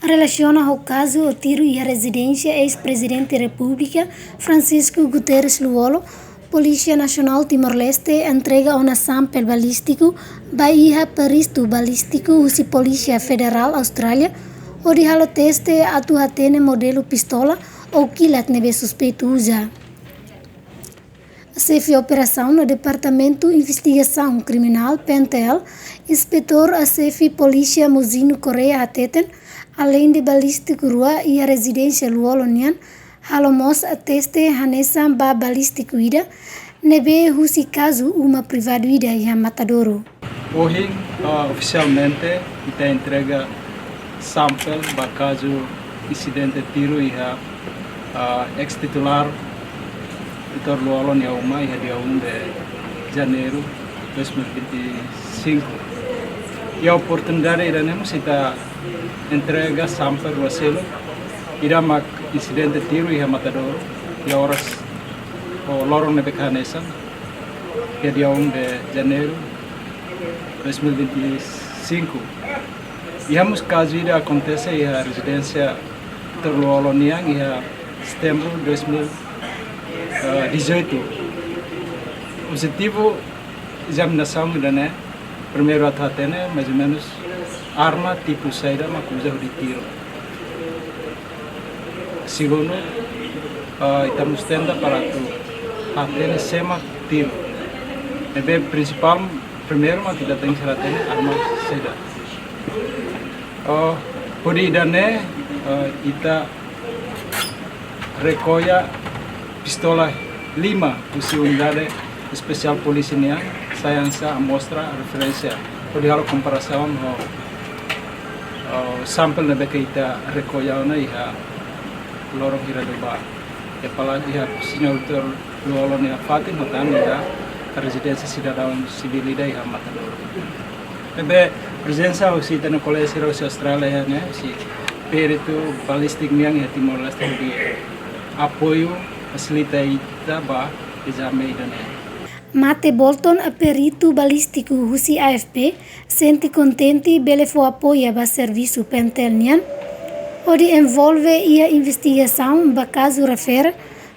relaciona ao caso o tiro e a residência ex-presidente da República Francisco Guterres Luolo. Polícia Nacional Timor-Leste entrega um sample balístico baia peristo balístico usi Polícia Federal Austrália onde halo teste atu hatene modelo pistola ou kilat nebe suspeito usa. Chefe operação no Departamento Investigação Criminal PNTL, inspetor a chefe Polícia Muzino Correia Ateten, além de balístico rua e a residência Luolonian, halomos a teste hanesa ba balístico ida, nebe husi caso uma privado ida e a Matadouro. Hoje, oficialmente, kita entrega sampel ba caso incidente tiro e a ex-titular Vitor Luolo ni uma e dia 1 de janeiro de 2025. E a oportunidade era nemos kita entrega sampel do selo ira mak incidente tiro e a Matadouro e horas o lorong nebekanesa que dia 1 de janeiro de 2025. E hemos caso ira acontece e a residência Vitor Luolo niang e a setembro de 2018. O objetivo examinação né, primeiro atatene mais ou menos arma tipo saída mas usa de tiro. Segundo, estamos tendo para tu atene sema tiro. Nebe principal primeiro mas kita tem que atene arma saída. Por idane kita recolha pistola 5 usi unidade especial polisi niang sayansa mostra referência pode halo comparação sampel na kita recolha na iha lorong hira doba e pala iha senhor Luolo ni Fatin hotan iha residência cidadão civil ida iha Matadouro. Bebe presença usi tano colégio Austrália né si perito balístico niang iha Timor-Leste di apoio facilita ba exame idane. Mate Bolton, a perito balístico husi AFP, sente contente bele fo apoia ba serviço pentelnian, onde envolve a investigação ba caso refere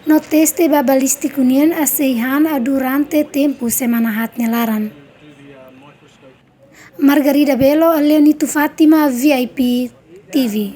no teste ba balístico nian a seihan a durante tempo semana hat nelaran. Margarida Belo, Leonito Fátima, VIP TV.